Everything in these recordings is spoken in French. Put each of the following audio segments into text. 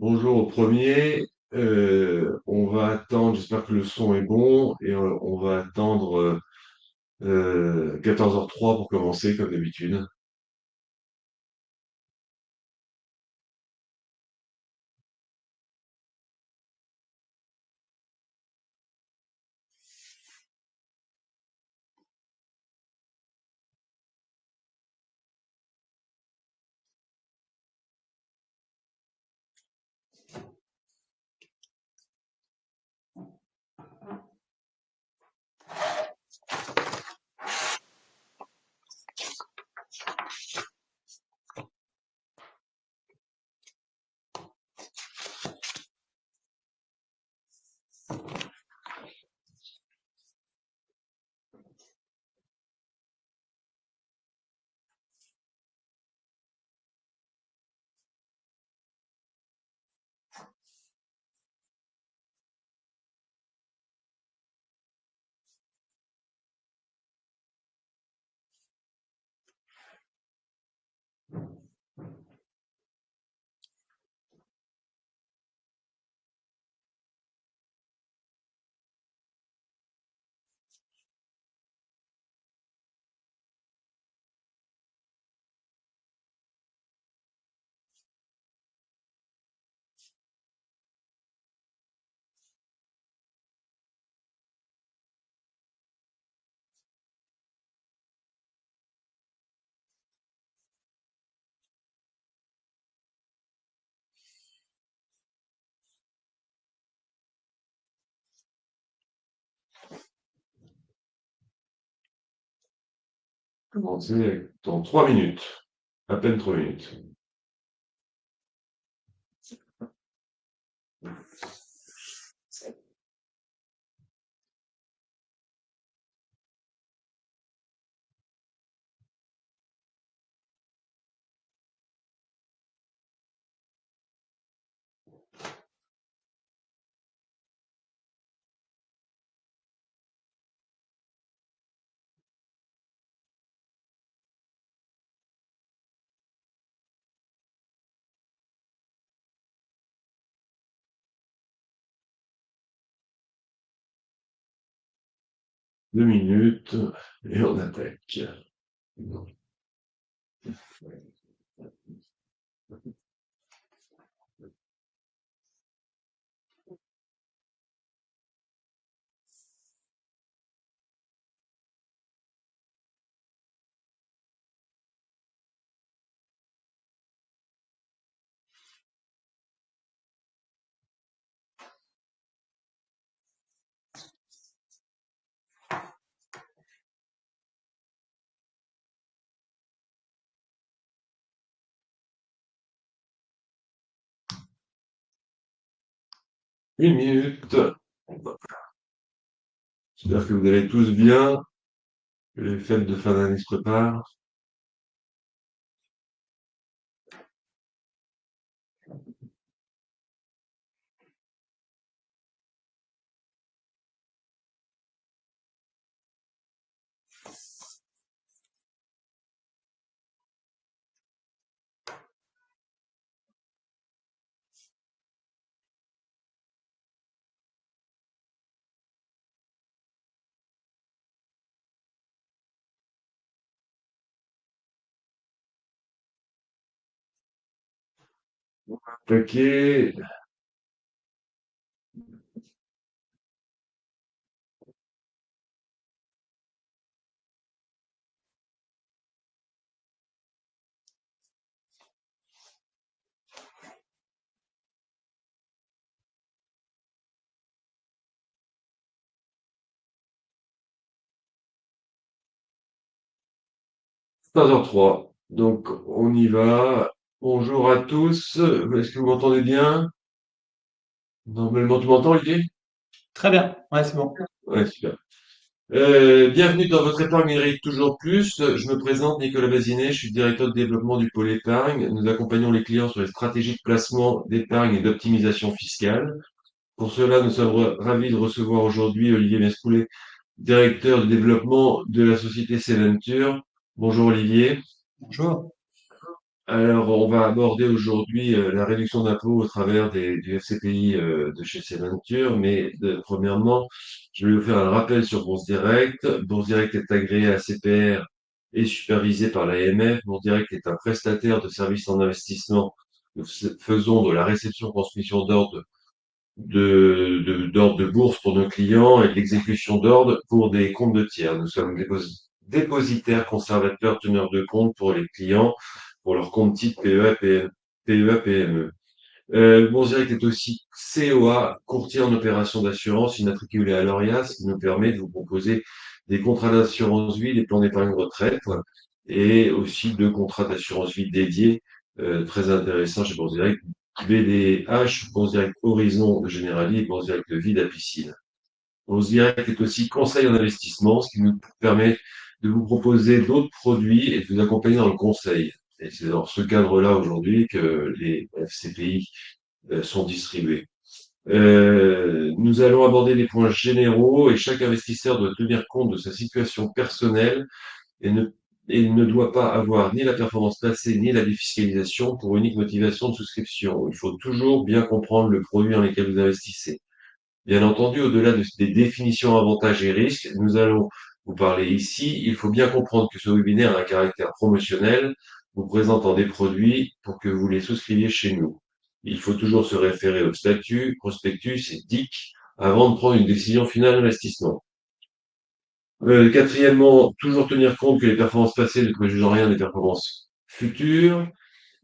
Bonjour au premier. On va attendre, j'espère que le son est bon, et on va attendre 14h03 pour commencer, comme d'habitude. Commencer dans 3 minutes, à peine 3 minutes. 2 minutes, et on attaque. 1 minute. J'espère que vous allez tous bien, que les fêtes de fin d'année se préparent. 14h03. Donc, on y va. Bonjour à tous. Est-ce que vous m'entendez bien? Normalement, tu m'entends, Olivier? Très bien, ouais, c'est bon. Ouais, super. Bienvenue dans votre épargne numérique toujours plus. Je me présente Nicolas Bazinet, je suis directeur de développement du pôle épargne. Nous accompagnons les clients sur les stratégies de placement d'épargne et d'optimisation fiscale. Pour cela, nous sommes ravis de recevoir aujourd'hui Olivier Mescoulet, directeur de développement de la société Seventure. Bonjour Olivier. Bonjour. Alors, on va aborder aujourd'hui la réduction d'impôts au travers du FCPI de chez Seventure, mais premièrement, je vais vous faire un rappel sur Bourse Direct. Bourse Direct est agréé à CPR et supervisé par l'AMF. Bourse Direct est un prestataire de services en investissement. Nous faisons de la réception-transmission d'ordre de bourse pour nos clients et de l'exécution d'ordre pour des comptes de tiers. Nous sommes dépositaires, conservateurs, teneurs de compte pour les clients, pour leurs comptes type PEA, PEA, PME. Bourse Direct est aussi COA, courtier en opération d'assurance, immatriculé à l'ORIAS, qui nous permet de vous proposer des contrats d'assurance vie, des plans d'épargne retraite, et aussi deux contrats d'assurance vie dédiés, très intéressants chez Bourse Direct. BDH, Bourse Direct Horizon de Generali et Bourse Direct Vie d'Apicil. Bourse Direct est aussi conseil en investissement, ce qui nous permet de vous proposer d'autres produits et de vous accompagner dans le conseil. Et c'est dans ce cadre-là aujourd'hui que les FCPI sont distribués. Nous allons aborder des points généraux et chaque investisseur doit tenir compte de sa situation personnelle et ne, et il ne doit pas avoir ni la performance passée ni la défiscalisation pour unique motivation de souscription. Il faut toujours bien comprendre le produit dans lequel vous investissez. Bien entendu, au-delà des définitions avantages et risques, nous allons vous parler ici. Il faut bien comprendre que ce webinaire a un caractère promotionnel, vous présentant des produits pour que vous les souscriviez chez nous. Il faut toujours se référer au statut, prospectus et DIC avant de prendre une décision finale d'investissement. Quatrièmement, toujours tenir compte que les performances passées ne préjugent en rien des performances futures.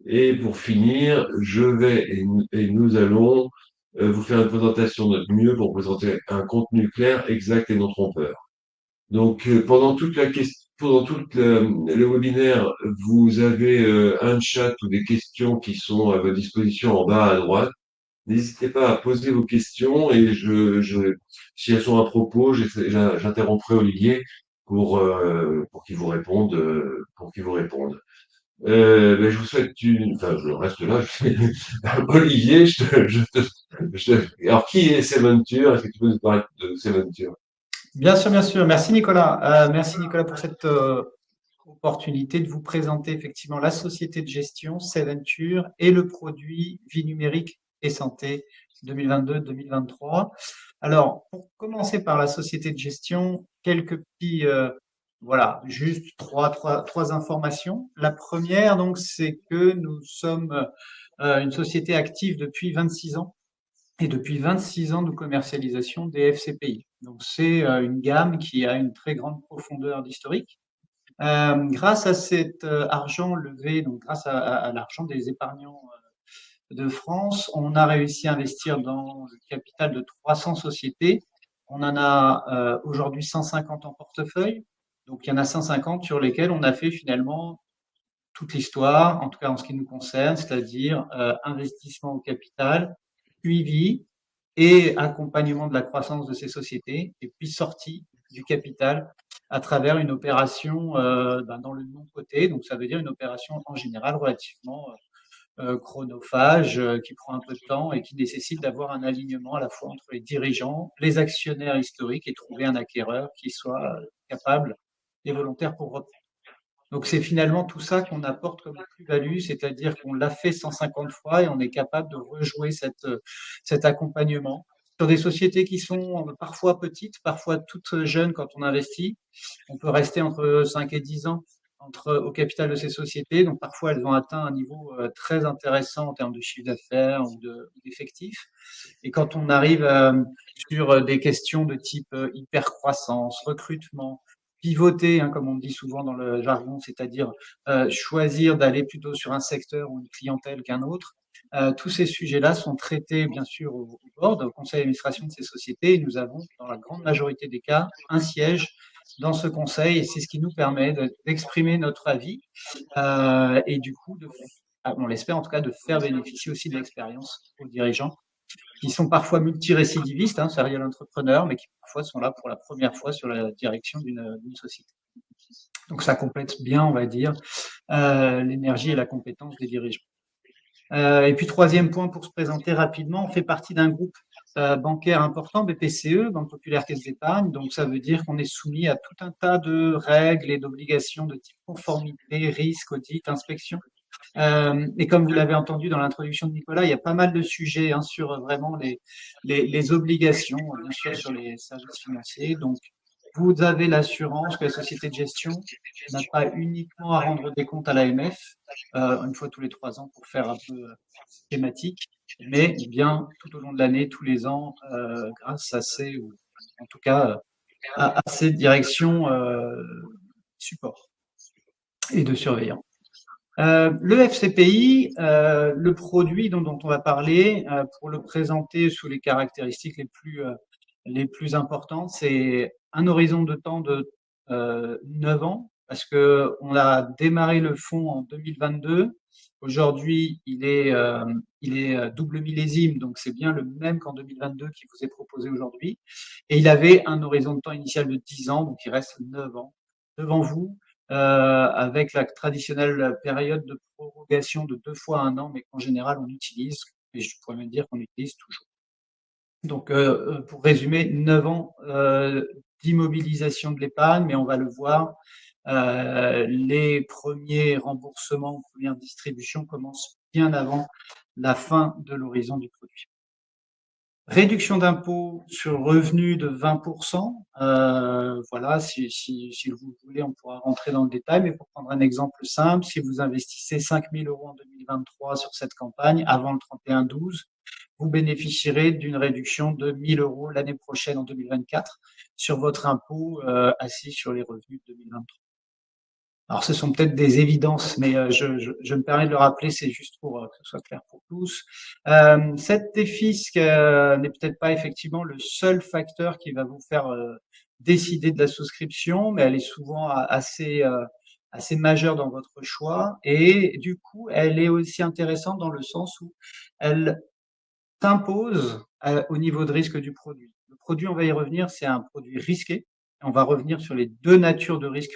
Et pour finir, je vais et nous allons vous faire une présentation de notre mieux pour présenter un contenu clair, exact et non trompeur. Donc, pendant tout le webinaire, vous avez un chat ou des questions qui sont à votre disposition en bas à droite. N'hésitez pas à poser vos questions et si elles sont à propos, j'interromprai Olivier pour qu'il vous réponde, pour qu'il vous réponde. Ben, je vous souhaite enfin, je reste là. Olivier, alors qui est Seventure? Est-ce que tu peux nous parler de Seventure? Bien sûr, bien sûr. Merci Nicolas. Merci Nicolas pour cette opportunité de vous présenter effectivement la société de gestion Seventure et le produit Vie numérique et santé 2022-2023. Alors, pour commencer par la société de gestion, quelques petits, voilà, juste trois informations. La première, donc, c'est que nous sommes une société active depuis 26 ans. Et depuis 26 ans de commercialisation des FCPI. Donc c'est une gamme qui a une très grande profondeur d'historique. Grâce à cet argent levé, donc grâce à l'argent des épargnants de France, on a réussi à investir dans le capital de 300 sociétés. On en a aujourd'hui 150 en portefeuille. Donc il y en a 150 sur lesquels on a fait finalement toute l'histoire, en tout cas en ce qui nous concerne, c'est-à-dire investissement au capital, suivi et accompagnement de la croissance de ces sociétés, et puis sortie du capital à travers une opération dans le non coté. Donc ça veut dire une opération en général relativement chronophage, qui prend un peu de temps et qui nécessite d'avoir un alignement à la fois entre les dirigeants, les actionnaires historiques et trouver un acquéreur qui soit capable et volontaire pour reprendre. Donc c'est finalement tout ça qu'on apporte comme plus-value, c'est-à-dire qu'on l'a fait 150 fois et on est capable de rejouer cet accompagnement sur des sociétés qui sont parfois petites, parfois toutes jeunes quand on investit. On peut rester entre 5 et 10 ans au capital de ces sociétés. Donc parfois elles ont atteint un niveau très intéressant en termes de chiffre d'affaires ou d'effectifs. Et quand on arrive sur des questions de type hypercroissance, recrutement, pivoter, hein, comme on dit souvent dans le jargon, c'est-à-dire choisir d'aller plutôt sur un secteur ou une clientèle qu'un autre. Tous ces sujets-là sont traités bien sûr au board, au conseil d'administration de ces sociétés, et nous avons dans la grande majorité des cas un siège dans ce conseil, et c'est ce qui nous permet d'exprimer notre avis et du coup, on l'espère en tout cas, de faire bénéficier aussi de l'expérience aux dirigeants qui sont parfois multirécidivistes, hein, serial entrepreneurs, mais qui parfois sont là pour la première fois sur la direction d'une société. Donc ça complète bien, on va dire, l'énergie et la compétence des dirigeants. Et puis troisième point pour se présenter rapidement, on fait partie d'un groupe bancaire important, BPCE, Banque Populaire Caisse d'Épargne. Donc ça veut dire qu'on est soumis à tout un tas de règles et d'obligations de type conformité, risque, audit, inspection, Et comme vous l'avez entendu dans l'introduction de Nicolas, il y a pas mal de sujets hein, sur vraiment les obligations, bien sûr, sur les services financiers. Donc, vous avez l'assurance que la société de gestion n'a pas uniquement à rendre des comptes à l'AMF, une fois tous les 3 ans pour faire un peu schématique, mais bien tout au long de l'année, tous les ans, grâce à ces, ou en tout cas à ces directions support et de surveillance. Le FCPI, le produit dont on va parler, pour le présenter sous les caractéristiques les plus importantes, c'est un horizon de temps de 9 ans, parce que on a démarré le fonds en 2022. Aujourd'hui, il est double millésime, donc c'est bien le même qu'en 2022 qui vous est proposé aujourd'hui. Et il avait un horizon de temps initial de 10 ans, donc il reste 9 ans devant vous avec la traditionnelle période de prorogation de 2 fois 1 an, mais qu'en général on utilise, et je pourrais même dire qu'on utilise toujours. Donc, pour résumer, 9 ans d'immobilisation de l'épargne, mais on va le voir, les premiers remboursements, premières distributions commencent bien avant la fin de l'horizon du produit. Réduction d'impôt sur le revenu de 20%. Voilà, si vous voulez, on pourra rentrer dans le détail, mais pour prendre un exemple simple, si vous investissez 5 000 € en 2023 sur cette campagne, avant le 31/12, vous bénéficierez d'une réduction de 1 000 € l'année prochaine, en 2024, sur votre impôt assis sur les revenus de 2023. Alors, ce sont peut-être des évidences, mais je me permets de le rappeler, c'est juste pour que ce soit clair pour tous. Cette défisque n'est peut-être pas effectivement le seul facteur qui va vous faire décider de la souscription, mais elle est souvent assez majeure dans votre choix. Et du coup, elle est aussi intéressante dans le sens où elle s'impose au niveau de risque du produit. Le produit, on va y revenir, c'est un produit risqué. On va revenir sur les deux natures de risque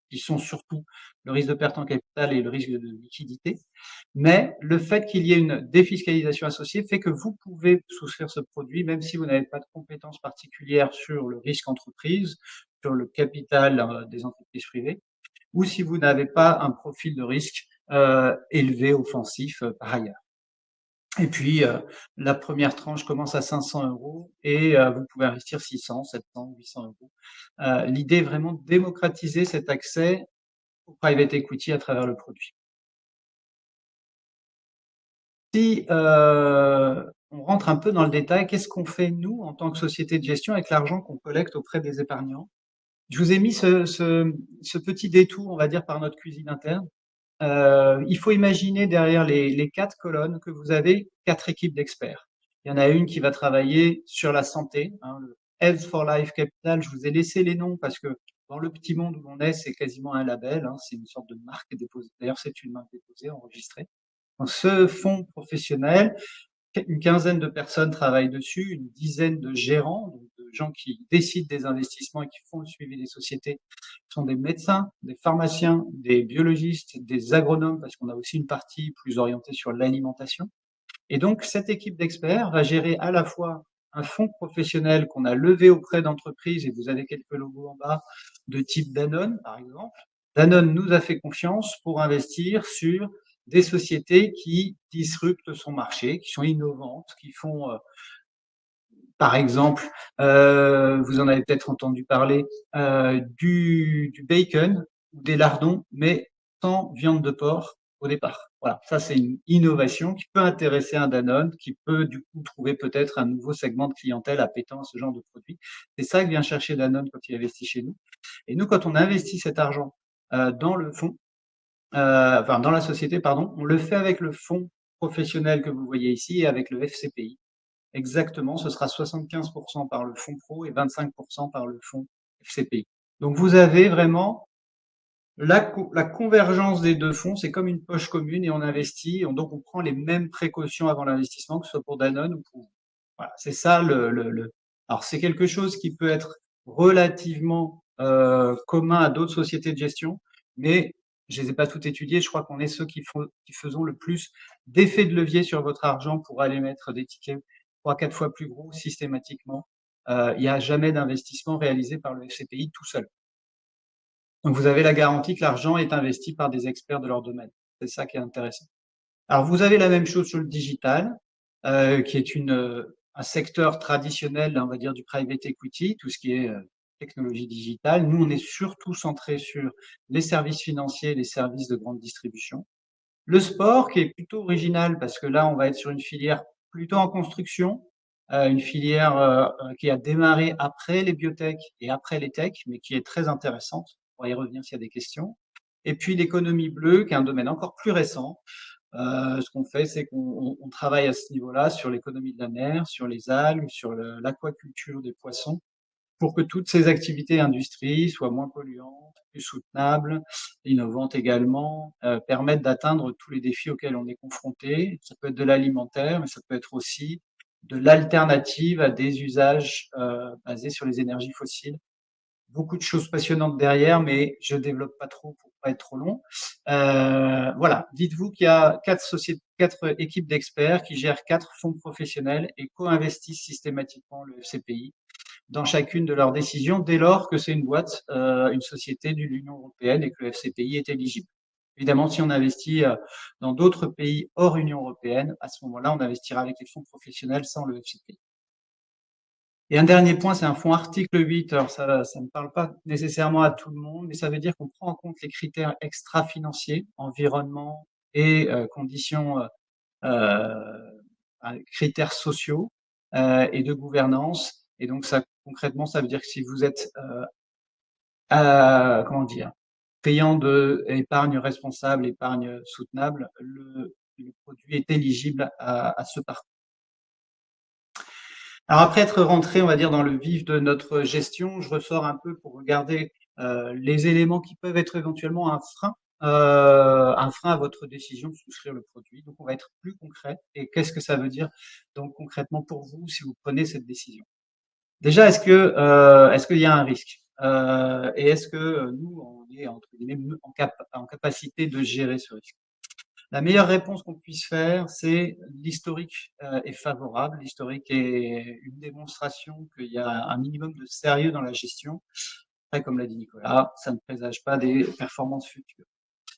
qui sont surtout le risque de perte en capital et le risque de liquidité. Mais le fait qu'il y ait une défiscalisation associée fait que vous pouvez souscrire ce produit, même si vous n'avez pas de compétences particulières sur le risque entreprise, sur le capital des entreprises privées, ou si vous n'avez pas un profil de risque élevé, offensif par ailleurs. Et puis, la première tranche commence à 500 € et vous pouvez investir 600, 700, 800 €. L'idée est vraiment de démocratiser cet accès au private equity à travers le produit. Si on rentre un peu dans le détail, qu'est-ce qu'on fait nous en tant que société de gestion avec l'argent qu'on collecte auprès des épargnants? Je vous ai mis ce petit détour, on va dire, par notre cuisine interne. Il faut imaginer derrière les 4 colonnes que vous avez 4 équipes d'experts. Il y en a une qui va travailler sur la santé, hein, le Health for Life Capital. Je vous ai laissé les noms parce que dans le petit monde où on est, c'est quasiment un label, hein, c'est une sorte de marque déposée. D'ailleurs, c'est une marque déposée, enregistrée. Donc, ce fonds professionnel, une quinzaine de personnes travaillent dessus, une dizaine de gérants, donc de gens qui décident des investissements et qui font le suivi des sociétés, sont des médecins, des pharmaciens, des biologistes, des agronomes, parce qu'on a aussi une partie plus orientée sur l'alimentation. Et donc, cette équipe d'experts va gérer à la fois un fonds professionnel qu'on a levé auprès d'entreprises, et vous avez quelques logos en bas, de type Danone, par exemple. Danone nous a fait confiance pour investir sur des sociétés qui disruptent son marché, qui sont innovantes, qui font, par exemple, vous en avez peut-être entendu parler, du bacon ou des lardons, mais sans viande de porc au départ. Voilà, ça c'est une innovation qui peut intéresser un Danone, qui peut du coup trouver peut-être un nouveau segment de clientèle appétant à ce genre de produit. C'est ça que vient chercher Danone quand il investit chez nous. Et nous, quand on investit cet argent dans le fonds, enfin dans la société, pardon, on le fait avec le fonds professionnel que vous voyez ici et avec le FCPI. Exactement, ce sera 75% par le fonds pro et 25% par le fonds FCPI. Donc vous avez vraiment la convergence des deux fonds, c'est comme une poche commune et on investit, donc on prend les mêmes précautions avant l'investissement, que ce soit pour Danone ou pour vous. Voilà, c'est ça Alors c'est quelque chose qui peut être relativement commun à d'autres sociétés de gestion, mais je les ai pas toutes étudiées. Je crois qu'on est ceux qui faisons le plus d'effets de levier sur votre argent pour aller mettre des tickets 3-4 fois plus gros systématiquement. Il n'y a jamais d'investissement réalisé par le FCPI tout seul. Donc vous avez la garantie que l'argent est investi par des experts de leur domaine. C'est ça qui est intéressant. Alors, vous avez la même chose sur le digital, qui est un secteur traditionnel, on va dire, du private equity, tout ce qui est technologie digitale. Nous, on est surtout centré sur les services financiers, les services de grande distribution. Le sport, qui est plutôt original, parce que là, on va être sur une filière plutôt en construction, une filière qui a démarré après les biotech et après les tech, mais qui est très intéressante. On va y revenir s'il y a des questions. Et puis l'économie bleue, qui est un domaine encore plus récent. Ce qu'on fait, c'est qu'on travaille à ce niveau-là sur l'économie de la mer, sur les algues, sur l'aquaculture des poissons, pour que toutes ces activités industrie soient moins polluantes, plus soutenables, innovantes également, permettent d'atteindre tous les défis auxquels on est confronté. Ça peut être de l'alimentaire, mais ça peut être aussi de l'alternative à des usages basés sur les énergies fossiles. Beaucoup de choses passionnantes derrière, mais je développe pas trop pour pas être trop long. Voilà, dites-vous qu'il y a 4 équipes d'experts qui gèrent 4 fonds professionnels et co-investissent systématiquement le FCPI dans chacune de leurs décisions dès lors que c'est une boîte, une société de l'Union européenne et que le FCPI est éligible. Évidemment, si on investit dans d'autres pays hors Union européenne, à ce moment-là, on investira avec les fonds professionnels sans le FCPI. Et un dernier point, c'est un fonds article 8. Alors ça ne parle pas nécessairement à tout le monde, mais ça veut dire qu'on prend en compte les critères extra-financiers, environnement et conditions, critères sociaux et de gouvernance. Et donc ça, concrètement, ça veut dire que si vous êtes, comment dire, payant de épargne responsable, épargne soutenable, le produit est éligible à ce parcours. Alors après être rentré, on va dire, dans le vif de notre gestion, je ressors un peu pour regarder les éléments qui peuvent être éventuellement un frein à votre décision de souscrire le produit. Donc on va être plus concret. Et qu'est-ce que ça veut dire donc concrètement pour vous si vous prenez cette décision? Déjà, est-ce qu'il y a un risque? Et est-ce que nous, on est entre guillemets en capacité de gérer ce risque? La meilleure réponse qu'on puisse faire, c'est l'historique est favorable. L'historique est une démonstration qu'il y a un minimum de sérieux dans la gestion. Après, comme l'a dit Nicolas, ça ne présage pas des performances futures.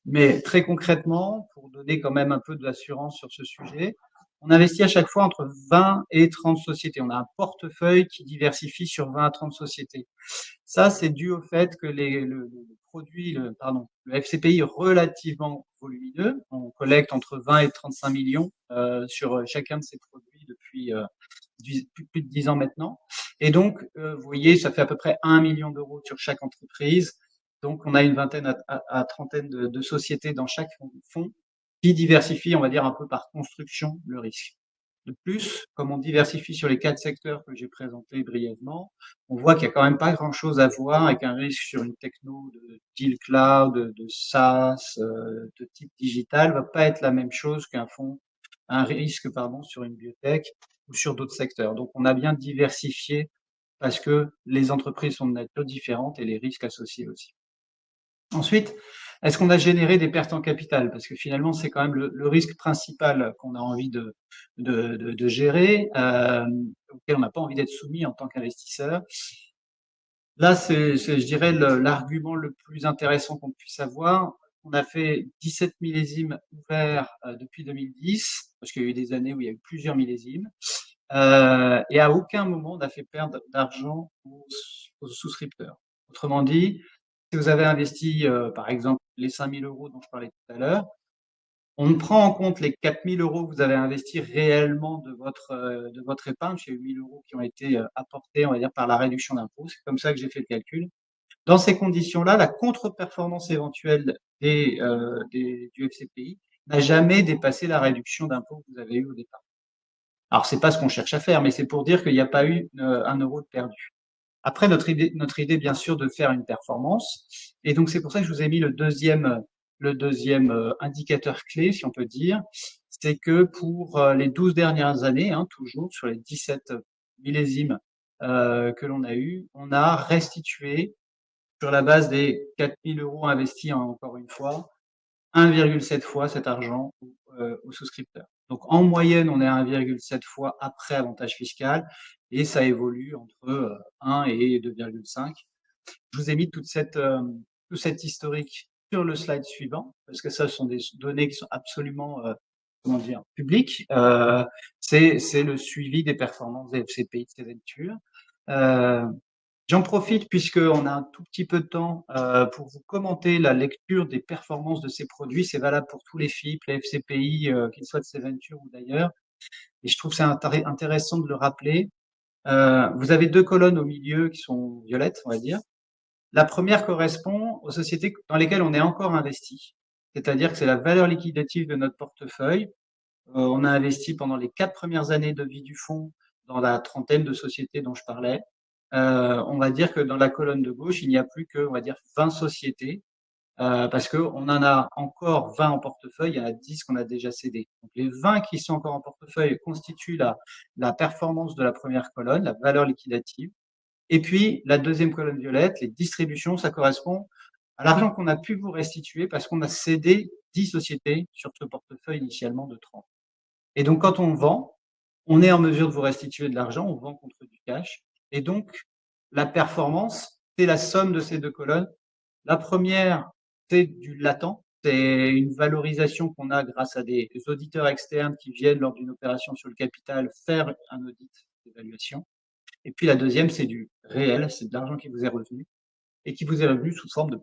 Mais très concrètement, pour donner quand même un peu d'assurance sur ce sujet, on investit à chaque fois entre 20 et 30 sociétés. On a un portefeuille qui diversifie sur 20 à 30 sociétés. Ça, c'est dû au fait que le FCPI est relativement volumineux. On collecte entre 20 et 35 millions sur chacun de ces produits depuis plus de 10 ans maintenant. Et donc, vous voyez, ça fait à peu près 1 million d'euros sur chaque entreprise. Donc, on a une vingtaine à trentaine de sociétés dans chaque fonds qui diversifient, on va dire, un peu par construction le risque. De plus, comme on diversifie sur les 4 secteurs que j'ai présentés brièvement, on voit qu'il y a quand même pas grand-chose à voir avec un risque sur une techno de style cloud, de SaaS, de type digital, va pas être la même chose un risque, pardon, sur une biotech ou sur d'autres secteurs. Donc, on a bien diversifié parce que les entreprises sont de nature différente et les risques associés aussi. Ensuite, est-ce qu'on a généré des pertes en capital? Parce que finalement, c'est quand même le risque principal qu'on a envie de gérer, auquel on n'a pas envie d'être soumis en tant qu'investisseur. Là, je dirais, l'argument le plus intéressant qu'on puisse avoir. On a fait 17 millésimes ouverts depuis 2010, parce qu'il y a eu des années où il y a eu plusieurs millésimes. Et à aucun moment on a fait perdre d'argent aux souscripteurs. Autrement dit, si vous avez investi, par exemple, les 5 000 € dont je parlais tout à l'heure, on prend en compte les 4 000 € que vous avez investis réellement de votre épargne. Il y a eu 1 000 € qui ont été apportés, on va dire, par la réduction d'impôt. C'est comme ça que j'ai fait le calcul. Dans ces conditions-là, la contre-performance éventuelle du FCPI n'a jamais dépassé la réduction d'impôt que vous avez eue au départ. Alors, c'est pas ce qu'on cherche à faire, mais c'est pour dire qu'il n'y a pas eu 1 € de perdu. Après, notre idée, bien sûr, de faire une performance. Et donc, c'est pour ça que je vous ai mis le deuxième indicateur clé, si on peut dire. C'est que pour les 12 dernières années, hein, toujours sur les 17 millésimes que l'on a eu, on a restitué sur la base des 4 000 € investis, encore une fois, 1,7 fois cet argent aux souscripteurs. Donc en moyenne, on est à 1,7 fois après avantage fiscal et ça évolue entre 1 et 2,5. Je vous ai mis tout cet historique sur le slide suivant, parce que ça ce sont des données qui sont absolument, comment dire, publiques. C'est le suivi des performances des FCPI de Seventure. J'en profite puisqu'on a un tout petit peu de temps pour vous commenter la lecture des performances de ces produits. C'est valable pour tous les FIP, les FCPI, qu'ils soient de Seventure ou d'ailleurs. Et je trouve que c'est intéressant de le rappeler. Vous avez deux colonnes au milieu qui sont violettes, on va dire. La première correspond aux sociétés dans lesquelles on est encore investi. C'est-à-dire que c'est la valeur liquidative de notre portefeuille. On a investi pendant les 4 premières années de vie du fonds dans la trentaine de sociétés dont je parlais. On va dire que dans la colonne de gauche, il n'y a plus que, on va dire, 20 sociétés, parce qu'on en a encore 20 en portefeuille, il y en a 10 qu'on a déjà cédés. Donc les 20 qui sont encore en portefeuille constituent la performance de la première colonne, la valeur liquidative. Et puis la deuxième colonne violette, les distributions, ça correspond à l'argent qu'on a pu vous restituer parce qu'on a cédé 10 sociétés sur ce portefeuille initialement de 30. Et donc quand on vend, on est en mesure de vous restituer de l'argent, on vend contre du cash. Et donc la performance, c'est la somme de ces deux colonnes. La première, c'est du latent, c'est une valorisation qu'on a grâce à des auditeurs externes qui viennent lors d'une opération sur le capital faire un audit d'évaluation. Et puis la deuxième, c'est du réel, c'est de l'argent qui vous est revenu et qui vous est revenu sous forme de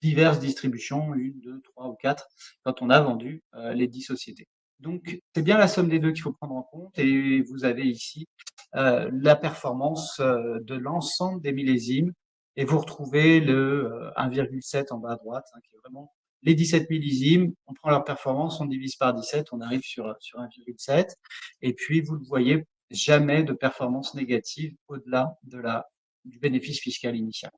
diverses distributions, une, deux, trois ou quatre, quand on a vendu les 10 sociétés. Donc c'est bien la somme des deux qu'il faut prendre en compte et vous avez ici la performance de l'ensemble des millésimes et vous retrouvez le 1,7 en bas à droite, hein, qui est vraiment les 17 millésimes, on prend leur performance, on divise par 17, on arrive sur 1,7 et puis vous le voyez, jamais de performance négative au-delà du bénéfice fiscal initial.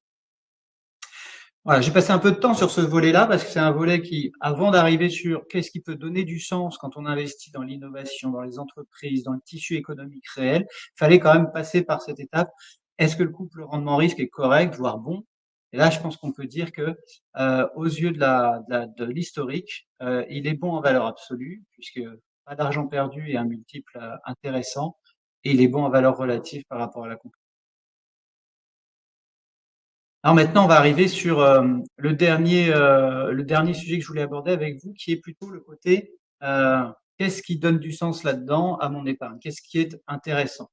Voilà, j'ai passé un peu de temps sur ce volet-là parce que c'est un volet qui, avant d'arriver sur qu'est-ce qui peut donner du sens quand on investit dans l'innovation, dans les entreprises, dans le tissu économique réel, fallait quand même passer par cette étape. Est-ce que le couple rendement-risque est correct, voire bon? Et là, je pense qu'on peut dire que, aux yeux de l'historique, il est bon en valeur absolue, puisque pas d'argent perdu et un multiple intéressant, et il est bon en valeur relative par rapport à la concurrence. Alors maintenant, on va arriver sur le dernier sujet que je voulais aborder avec vous, qui est plutôt le côté qu'est-ce qui donne du sens là-dedans à mon épargne? Qu'est-ce qui est intéressant?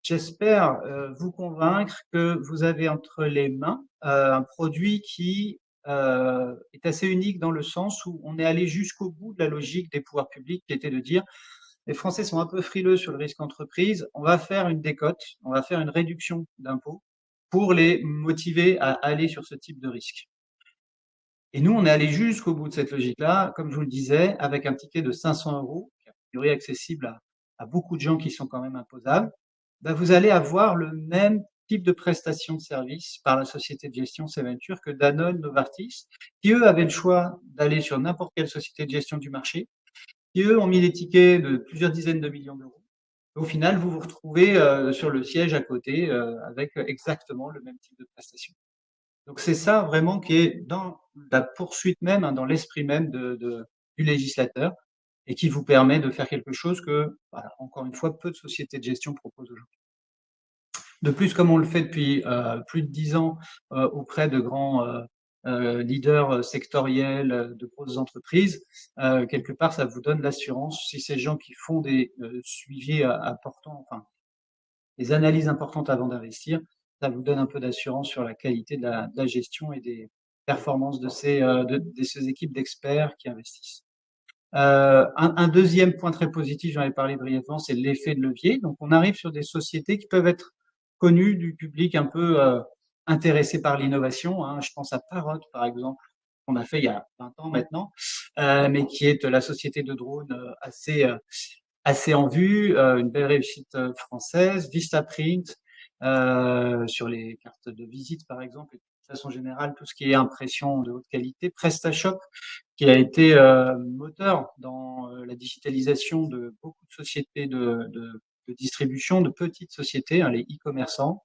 J'espère vous convaincre que vous avez entre les mains un produit qui est assez unique dans le sens où on est allé jusqu'au bout de la logique des pouvoirs publics, qui était de dire les Français sont un peu frileux sur le risque entreprise, on va faire une décote, on va faire une réduction d'impôts pour les motiver à aller sur ce type de risque. Et nous, on est allé jusqu'au bout de cette logique-là, comme je vous le disais, avec un ticket de 500 €, qui est a priori accessible à beaucoup de gens qui sont quand même imposables. Ben, vous allez avoir le même type de prestation de service par la société de gestion Seventure que Danone, Novartis, qui eux avaient le choix d'aller sur n'importe quelle société de gestion du marché, qui eux ont mis des tickets de plusieurs dizaines de millions d'euros. Au final, vous vous retrouvez sur le siège à côté avec exactement le même type de prestation. Donc c'est ça vraiment qui est dans la poursuite même, hein, dans l'esprit même du législateur et qui vous permet de faire quelque chose que, voilà, encore une fois, peu de sociétés de gestion proposent aujourd'hui. De plus, comme on le fait depuis plus de 10 ans auprès de grands leaders sectoriels de grosses entreprises, quelque part, ça vous donne l'assurance, si ces gens qui font des suivis importants, enfin des analyses importantes avant d'investir, ça vous donne un peu d'assurance sur la qualité de la gestion et des performances de ces équipes d'experts qui investissent. Un deuxième point très positif, j'en ai parlé brièvement, c'est l'effet de levier. Donc on arrive sur des sociétés qui peuvent être connues du public un peu intéressé par l'innovation, hein. Je pense à Parrot, par exemple, qu'on a fait il y a 20 ans maintenant, mais qui est la société de drones assez en vue, une belle réussite française, Vistaprint sur les cartes de visite par exemple, et de façon générale tout ce qui est impression de haute qualité, PrestaShop qui a été moteur dans la digitalisation de beaucoup de sociétés de distribution, de petites sociétés, hein, les e-commerçants.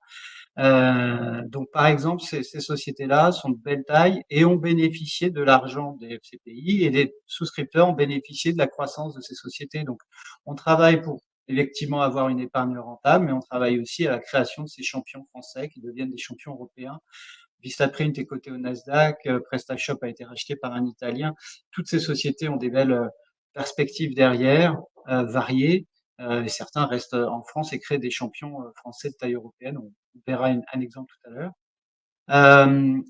Donc, par exemple, ces sociétés-là sont de belle taille et ont bénéficié de l'argent des FCPI et les souscripteurs ont bénéficié de la croissance de ces sociétés. Donc, on travaille pour effectivement avoir une épargne rentable, mais on travaille aussi à la création de ces champions français qui deviennent des champions européens Vistaprint est coté au Nasdaq, PrestaShop a été racheté par un Italien. Toutes ces sociétés ont des belles perspectives derrière, variées. Et certains restent en France et créent des champions français de taille européenne. On verra un exemple tout à l'heure.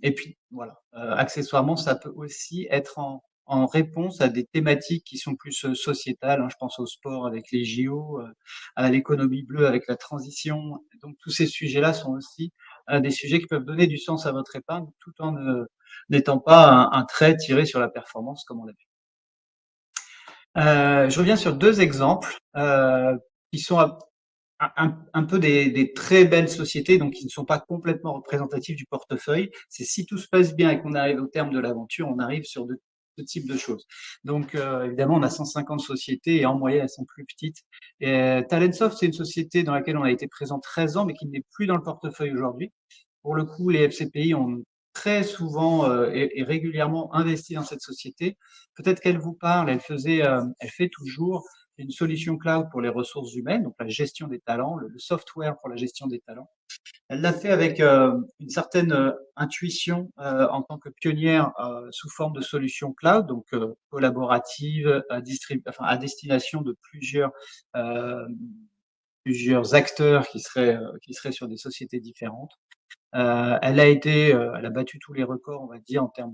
Et puis voilà, accessoirement, ça peut aussi être en réponse à des thématiques qui sont plus sociétales, hein. Je pense au sport avec les JO, à l'économie bleue avec la transition. Donc tous ces sujets-là sont aussi des sujets qui peuvent donner du sens à votre épargne tout en n'étant pas un trait tiré sur la performance comme on l'a vu. Je reviens sur deux exemples qui sont un peu des très belles sociétés, donc qui ne sont pas complètement représentatives du portefeuille. C'est si tout se passe bien et qu'on arrive au terme de l'aventure, on arrive sur ce type de choses. Donc évidemment, on a 150 sociétés et en moyenne, elles sont plus petites. Et, Talentsoft, c'est une société dans laquelle on a été présent 13 ans, mais qui n'est plus dans le portefeuille aujourd'hui. Pour le coup, les FCPI ont très souvent et régulièrement investi dans cette société. Peut-être qu'elle vous parle, elle fait toujours une solution cloud pour les ressources humaines, donc la gestion des talents, le software pour la gestion des talents. Elle l'a fait avec une certaine intuition en tant que pionnière sous forme de solution cloud, donc collaborative, à destination de plusieurs acteurs qui seraient sur des sociétés différentes. Elle a battu tous les records, on va dire, en termes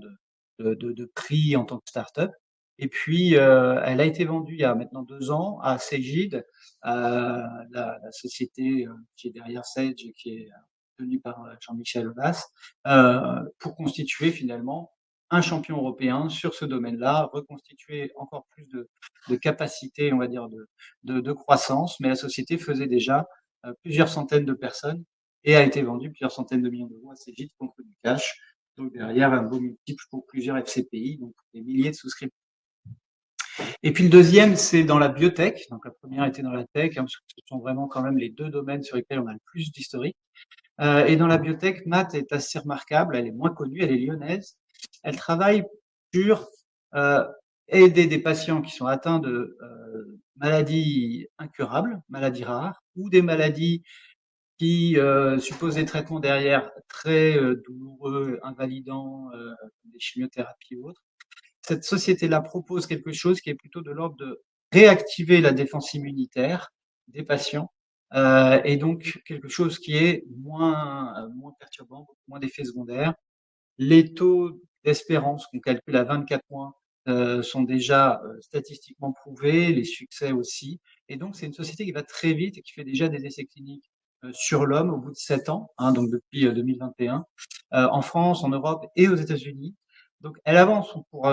de prix en tant que start-up. Et puis, elle a été vendue il y a maintenant 2 ans à Cegid, la société qui est derrière Sage et qui est tenue par Jean-Michel Aulas, pour constituer finalement un champion européen sur ce domaine-là, reconstituer encore plus de capacité, on va dire, de croissance. Mais la société faisait déjà plusieurs centaines de personnes et a été vendu plusieurs centaines de millions d'euros assez vite contre du cash. Donc derrière, un beau multiple pour plusieurs FCPI, donc des milliers de souscripteurs. Et puis le deuxième, c'est dans la biotech. Donc la première était dans la tech, hein, parce que ce sont vraiment quand même les deux domaines sur lesquels on a le plus d'historique. Et dans la biotech, Math est assez remarquable. Elle est moins connue, elle est lyonnaise. Elle travaille sur aider des patients qui sont atteints de maladies incurables, maladies rares, ou des maladies qui suppose des traitements derrière très douloureux, invalidants, des chimiothérapies ou autres. Cette société-là propose quelque chose qui est plutôt de l'ordre de réactiver la défense immunitaire des patients et donc quelque chose qui est moins perturbant, beaucoup moins d'effets secondaires. Les taux d'espérance qu'on calcule à 24 mois sont déjà statistiquement prouvés, les succès aussi. Et donc, c'est une société qui va très vite et qui fait déjà des essais cliniques sur l'homme au bout de 7 ans, hein, donc depuis 2021, en France, en Europe et aux États-Unis. Donc, elle avance, pour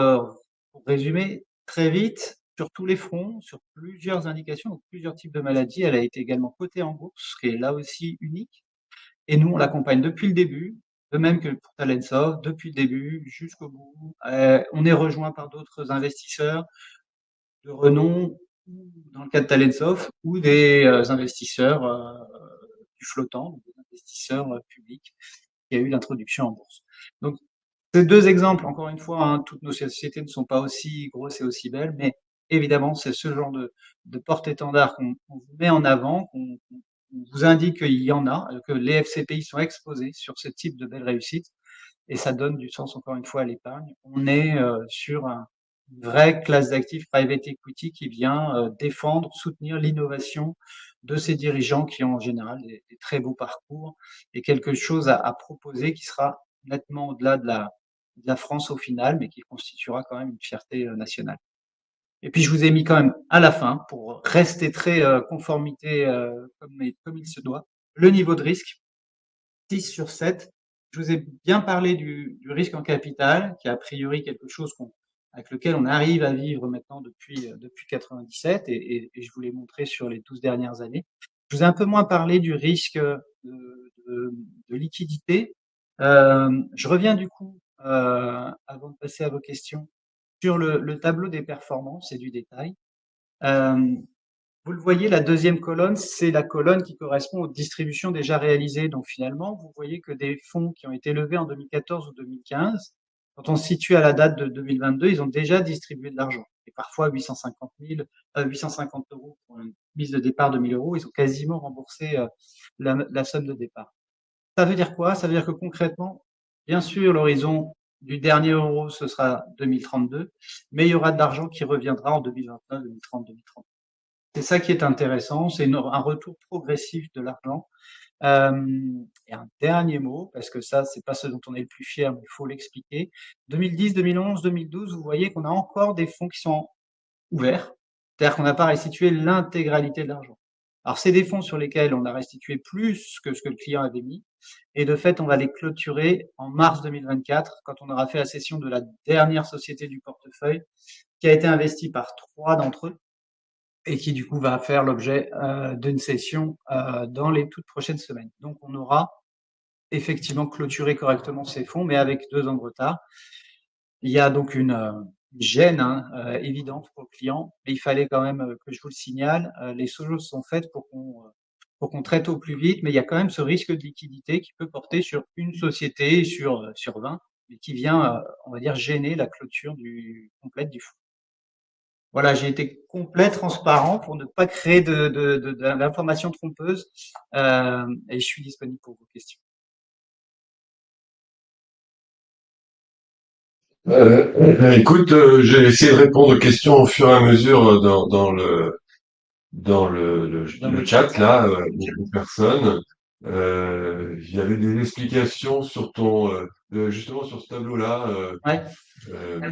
résumer, très vite sur tous les fronts, sur plusieurs indications, donc plusieurs types de maladies. Elle a été également cotée en bourse, ce qui est là aussi unique. Et nous, on l'accompagne depuis le début, de même que pour Talentsoft, depuis le début jusqu'au bout. On est rejoint par d'autres investisseurs de renom, ou dans le cas de Talentsoft, ou des investisseurs du flottant, donc des investisseurs publics qui a eu l'introduction en bourse. Donc, ces deux exemples, encore une fois, hein, toutes nos sociétés ne sont pas aussi grosses et aussi belles, mais évidemment, c'est ce genre de porte-étendard qu'on vous met en avant, qu'on vous indique qu'il y en a, que les FCPI sont exposés sur ce type de belles réussites, et ça donne du sens, encore une fois, à l'épargne. On est sur une vraie classe d'actifs private equity qui vient défendre, soutenir l'innovation de ces dirigeants qui ont en général des très beaux parcours et quelque chose à proposer qui sera nettement au-delà de la France au final, mais qui constituera quand même une fierté nationale. Et puis je vous ai mis quand même à la fin, pour rester très conformité comme il se doit, le niveau de risque, 6 sur 7. Je vous ai bien parlé du risque en capital, qui est a priori quelque chose avec lequel on arrive à vivre maintenant depuis 97, et je vous l'ai montré sur les 12 dernières années. Je vous ai un peu moins parlé du risque de liquidité. Je reviens du coup, avant de passer à vos questions, sur le tableau des performances et du détail. Vous le voyez, la deuxième colonne, c'est la colonne qui correspond aux distributions déjà réalisées. Donc finalement, vous voyez que des fonds qui ont été levés en 2014 ou 2015, quand on se situe à la date de 2022, ils ont déjà distribué de l'argent. Et parfois 850 euros pour une mise de départ de 1000 euros, ils ont quasiment remboursé la somme de départ. Ça veut dire quoi? Ça veut dire que concrètement, Bien sûr, l'horizon du dernier euro, ce sera 2032, mais il y aura de l'argent qui reviendra en 2029, 2030, 2030. C'est ça qui est intéressant, c'est un retour progressif de l'argent. Et un dernier mot, parce que ça, c'est pas ce dont on est le plus fier, mais il faut l'expliquer. 2010, 2011, 2012, vous voyez qu'on a encore des fonds qui sont ouverts, c'est-à-dire qu'on n'a pas restitué l'intégralité de l'argent. Alors, c'est des fonds sur lesquels on a restitué plus que ce que le client avait mis, et de fait, on va les clôturer en mars 2024, quand on aura fait la cession de la dernière société du portefeuille, qui a été investie par 3 d'entre eux, et qui du coup va faire l'objet d'une session dans les toutes prochaines semaines. Donc on aura effectivement clôturé correctement ces fonds, mais avec 2 ans de retard. Il y a donc une gêne évidente pour le client, mais il fallait quand même que je vous le signale. Les choses sont faites pour qu'on traite au plus vite, mais il y a quand même ce risque de liquidité qui peut porter sur une société sur 20, mais qui vient, on va dire, gêner la clôture complète du fonds. Voilà, j'ai été complet, transparent pour ne pas créer d'informations trompeuses, et je suis disponible pour vos questions. Écoute, j'ai essayé de répondre aux questions au fur et à mesure Dans le le chat chat. là, aux personnes. Il y avait des explications sur justement sur ce tableau-là, Ouais. euh,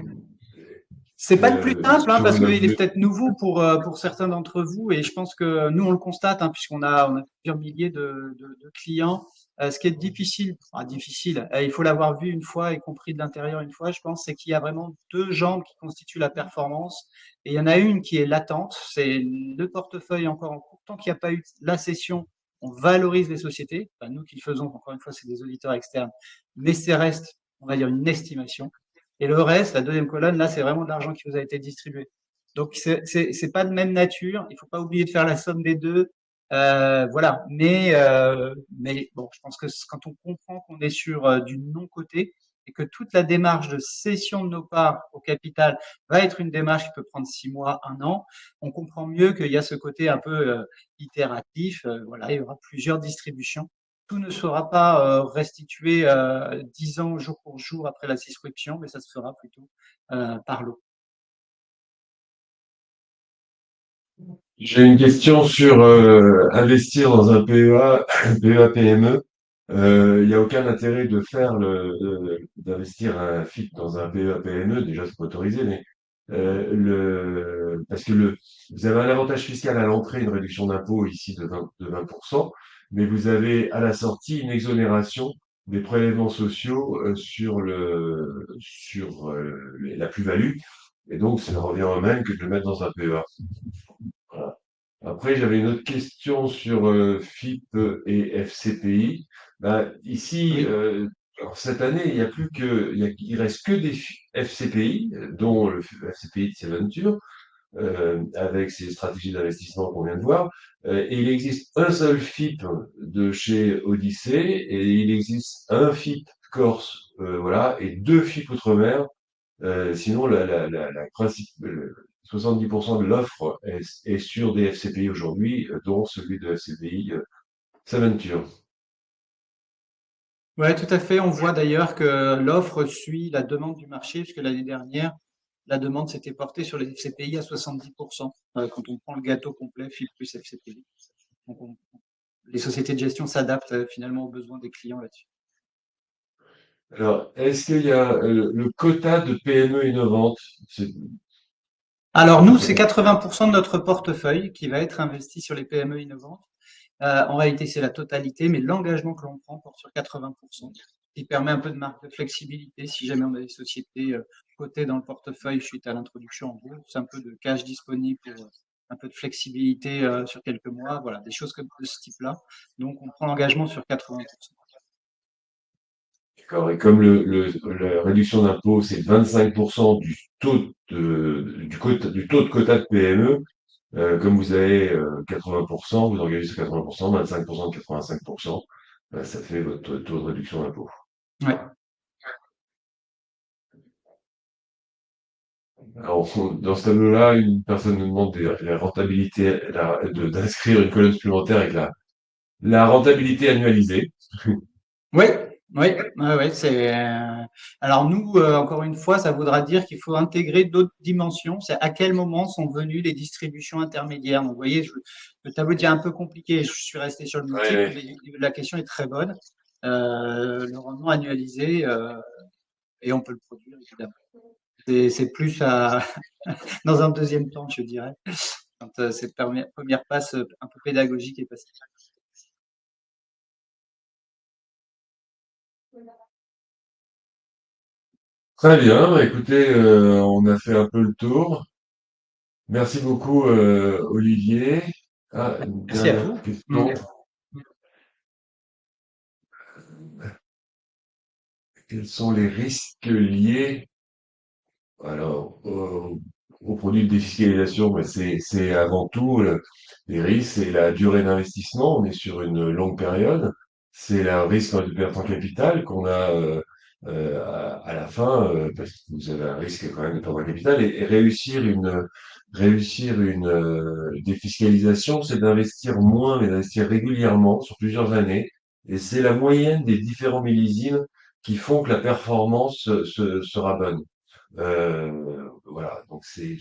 C'est pas le plus simple, sur parce qu'il est peut-être nouveau pour certains d'entre vous, et je pense que nous on le constate, puisqu'on a plusieurs milliers de clients. Ce qui est difficile, difficile, il faut l'avoir vu une fois et compris de l'intérieur une fois, je pense, c'est qu'il y a vraiment deux jambes qui constituent la performance, et il y en a une qui est latente, c'est le portefeuille encore en cours. Tant qu'il n'y a pas eu la cession, on valorise les sociétés. Enfin, nous qui le faisons, encore une fois, c'est des auditeurs externes, mais c'est reste, on va dire, une estimation. Et le reste, la deuxième colonne, là, c'est vraiment de l'argent qui vous a été distribué. Donc, c'est pas de même nature. Il faut pas oublier de faire la somme des deux. Voilà. Mais bon, je pense que quand on comprend qu'on est sur du non-coté et que toute la démarche de cession de nos parts au capital va être une démarche qui peut prendre 6 mois, 1 an, on comprend mieux qu'il y a ce côté un peu itératif. Voilà, il y aura plusieurs distributions. Tout ne sera pas restitué 10 ans jour pour jour après la souscription, mais ça se fera plutôt par lot. J'ai une question sur investir dans un PEA, PEA PME. Il n'y a aucun intérêt de d'investir un FIP dans un PEA PME. Déjà, c'est pas autorisé, mais parce que vous avez un avantage fiscal à l'entrée, une réduction d'impôt ici de 20%, mais vous avez à la sortie une exonération des prélèvements sociaux sur la plus-value. Et donc, ça revient au même que de le mettre dans un PEA. Voilà. Après, j'avais une autre question sur FIP et FCPI. Bah, ici, Oui. alors cette année, il y a plus que, il reste que des FCPI, dont le FCPI de Seventure, avec ses stratégies d'investissement qu'on vient de voir. Et il existe un seul FIP de chez Odyssée, et il existe un FIP Corse, voilà, et deux FIP Outre-mer. Sinon, la 70% de l'offre est sur des FCPI aujourd'hui, dont celui de FCPI Saventure. Ouais, tout à fait. On voit d'ailleurs que l'offre suit la demande du marché, puisque l'année dernière, la demande s'était portée sur les FCPI à 70%, quand on prend le gâteau complet, FIP plus FCPI. Donc les sociétés de gestion s'adaptent finalement aux besoins des clients là-dessus. Alors, est-ce qu'il y a le quota de PME innovantes? Alors nous, c'est 80% de notre portefeuille qui va être investi sur les PME innovantes. En réalité, c'est la totalité, mais l'engagement que l'on prend porte sur 80%, qui permet un peu de marge de flexibilité si jamais on a des sociétés cotées dans le portefeuille suite à l'introduction en bourse, un peu de cash disponible pour un peu de flexibilité sur quelques mois, voilà, des choses comme de ce type-là. Donc, on prend l'engagement sur 80%. D'accord. Et comme la réduction d'impôt, c'est 25% du taux de quota de PME, comme vous avez 80%, vous engagez sur 80%, 25% de 85%, ça fait votre taux de réduction d'impôt. Ouais. Alors, dans ce tableau-là, une personne nous demande la rentabilité, d'inscrire une colonne supplémentaire avec la rentabilité annualisée. Oui, Oui, ouais, ouais, alors nous, encore une fois, ça voudra dire qu'il faut intégrer d'autres dimensions. C'est à quel moment sont venues les distributions intermédiaires. Donc, vous voyez, le tableau est un peu compliqué. Je suis resté sur le Ouais, multiple, ouais. mais la question est très bonne. Le rendement annualisé, et on peut le produire, évidemment. C'est plus dans un deuxième temps, je dirais, quand cette première passe un peu pédagogique est passée. Très bien, bah, écoutez, on a fait un peu le tour. Merci beaucoup, Olivier. Ah, une Merci à dernière vous. question. Quels sont les risques liés alors, au produit de défiscalisation, ben, c'est avant tout les risques, c'est la durée d'investissement. On est sur une longue période. C'est le risque de perte en capital qu'on a à la fin, parce que vous avez un risque quand même de perte en capital. Et réussir une défiscalisation, c'est d'investir moins, mais d'investir régulièrement sur plusieurs années. Et c'est la moyenne des différents millésimes qui font que la performance sera bonne. Voilà, donc c'est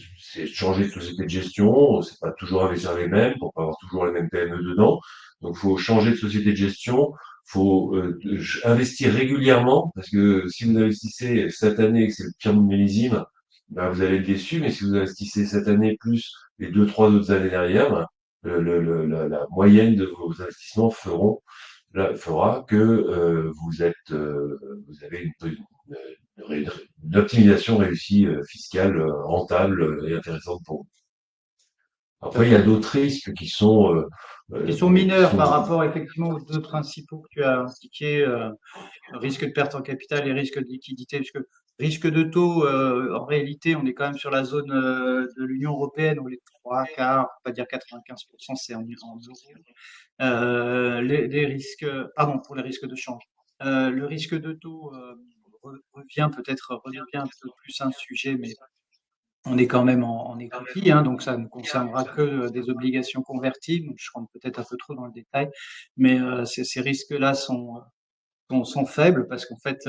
changer de société de gestion, c'est pas toujours investir les mêmes pour pas avoir toujours les mêmes PME dedans. Donc faut changer de société de gestion, faut investir régulièrement parce que si vous investissez cette année et que c'est le pire millésime, ben vous allez être déçu. Mais si vous investissez cette année plus les deux trois autres années derrière, ben, la moyenne de vos investissements fera que vous avez une optimisation réussie fiscale rentable et intéressante pour vous. Tout à Après, il y a fait. d'autres risques Qui sont qui mineurs sont par rapport effectivement aux deux principaux que tu as indiqués, risque de perte en capital et risque de liquidité, puisque risque de taux, en réalité, on est quand même sur la zone de l'Union européenne où les trois quarts, on va dire 95%, c'est en euros. Les risques, pardon, pour les risques de change. Le risque de taux redevient un peu plus un sujet, mais on est quand même en equity, hein, donc ça ne concernera que des obligations convertibles. Donc je rentre peut-être un peu trop dans le détail, mais ces risques-là sont faibles parce qu'en fait,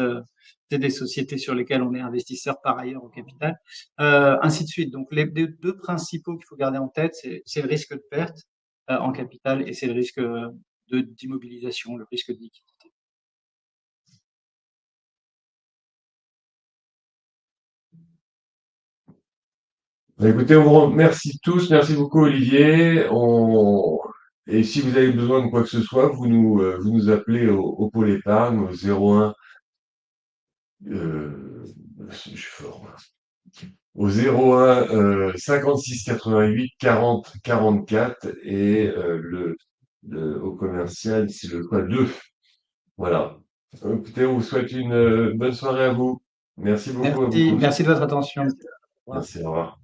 c'est des sociétés sur lesquelles on est investisseur par ailleurs au capital, ainsi de suite. Donc les deux principaux qu'il faut garder en tête, c'est le risque de perte en capital et c'est le risque d'immobilisation, le risque de liquidité. Bah, écoutez, on vous remercie tous, merci beaucoup Olivier. Et si vous avez besoin de quoi que ce soit, vous nous appelez au pôle épargne au 01, je suis fort, au 01 56 88 40 44 et au commercial, c'est le quoi 2. Voilà. Écoutez, on vous souhaite une bonne soirée à vous. Merci beaucoup à vous Merci, tous. merci de votre attention. Au revoir. Merci, au revoir.